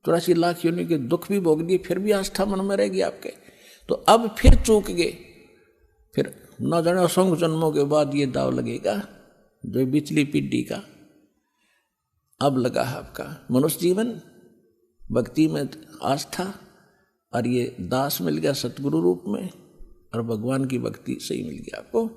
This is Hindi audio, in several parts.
84 लाख योनि के दुख भी भोग दिए, फिर भी आस्था मन में रहेगी आपके। तो अब फिर चूक गए, फिर न जाने असंख्य जन्मों के बाद ये दाव लगेगा जो पिछली पीढ़ी का अब लगा है आपका। मनुष्य जीवन भक्ति में आस्था, और ये दास मिल गया सतगुरु रूप में, और भगवान की भक्ति सही मिल गया आपको।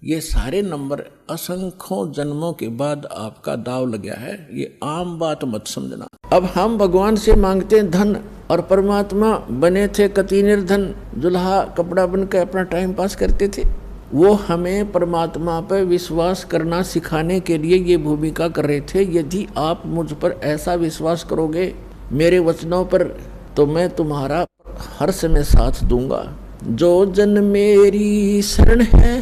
ये सारे नंबर असंख्यों जन्मों के बाद आपका दाव लग गया है, ये आम बात मत समझना। अब हम भगवान से मांगते हैं धन, और परमात्मा बने थे कति निर्धन, दुल्हा कपड़ा बन के अपना टाइम पास करते थे। वो हमें परमात्मा पर विश्वास करना सिखाने के लिए ये भूमिका कर रहे थे। यदि आप मुझ पर ऐसा विश्वास करोगे मेरे वचनों पर, तो मैं तुम्हारा हर समय साथ दूंगा। जो जन मेरी शरण है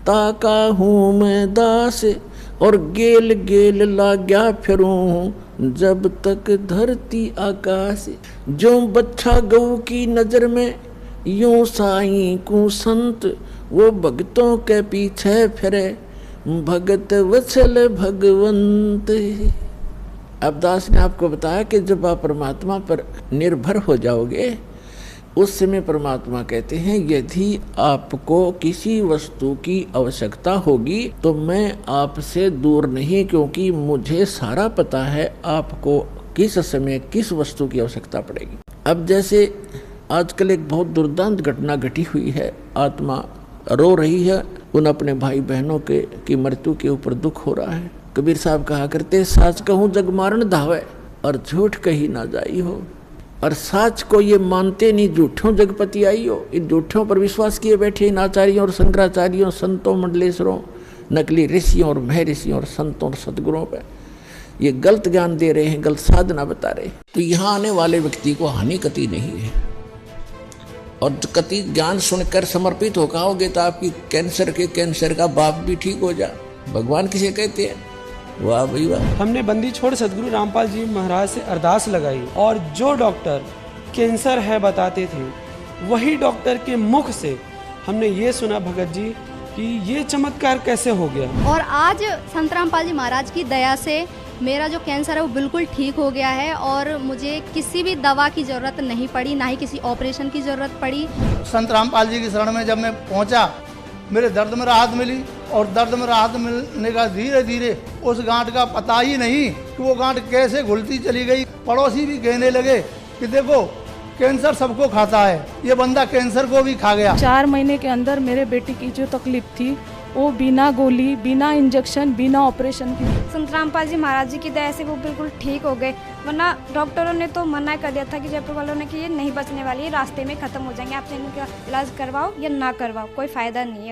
ताका हूँ मैं दास, और गेल गेल लाग्या फिरूं जब तक धरती आकाश। जो बच्चा गऊ की नजर में यूं साईं को संत, वो भक्तों के पीछे फिरे भगत वत्सल भगवंत। अब दास ने आपको बताया कि जब आप परमात्मा पर निर्भर हो जाओगे, उस समय परमात्मा कहते हैं यदि आपको किसी वस्तु की आवश्यकता होगी तो मैं आपसे दूर नहीं, क्योंकि मुझे सारा पता है आपको किस समय किस वस्तु की आवश्यकता पड़ेगी। अब जैसे आजकल एक बहुत दुर्दांत घटना घटी हुई है, आत्मा रो रही है उन अपने भाई बहनों की मृत्यु के ऊपर दुख हो रहा है। कबीर साहब कहा करते, साच कहूँ जग मारण धावे, और झूठ कही ना जाई हो। और साच को ये मानते नहीं, झूठों जगपति आई हो। इन झूठों पर विश्वास किए बैठे इन आचार्यों और शंकराचार्यों, संतों मंडलेश्वरों, नकली ऋषियों और मह ऋषियों और संतों और सदगुरुओं पर ये गलत ज्ञान दे रहे हैं, गलत साधना बता रहे हैं। तो यहाँ आने वाले व्यक्ति को हानि कति नहीं है, और कति ज्ञान सुनकर समर्पित हो आओगे तो आपकी कैंसर का बाप भी ठीक हो जा। भगवान किसे कहते हैं? वाह भाई वाह। हमने बंदी छोड़ सदगुरु रामपाल जी महाराज से अरदास लगाई, और जो डॉक्टर कैंसर है बताते थे, वही डॉक्टर के मुख से हमने ये सुना भगत जी कि ये चमत्कार कैसे हो गया। और आज संत रामपाल जी महाराज की दया से मेरा जो कैंसर है वो बिल्कुल ठीक हो गया है, और मुझे किसी भी दवा की जरूरत नहीं पड़ी, ना ही किसी ऑपरेशन की जरूरत पड़ी। संत रामपाल जी की शरण में जब मैं पहुंचा, मेरे दर्द में राहत मिली, और दर्द में राहत मिलने का धीरे धीरे उस गांठ का पता ही नहीं कि वो गांठ कैसे घुलती चली गई। पड़ोसी भी कहने लगे कि देखो कैंसर सबको खाता है, ये बंदा कैंसर को भी खा गया। 4 महीने के अंदर मेरे बेटे की जो तकलीफ थी वो बिना गोली, बिना इंजेक्शन, बिना ऑपरेशन की। संत रामपाल जी महाराज जी की दया से वो बिल्कुल ठीक हो गए, वरना डॉक्टरों ने तो मना कर दिया था कि जयपुर वालों ने कि ये नहीं बचने वाली है, रास्ते में खत्म हो जाएंगे, आप इनका इलाज करवाओ या ना करवाओ, कोई फायदा नहीं है।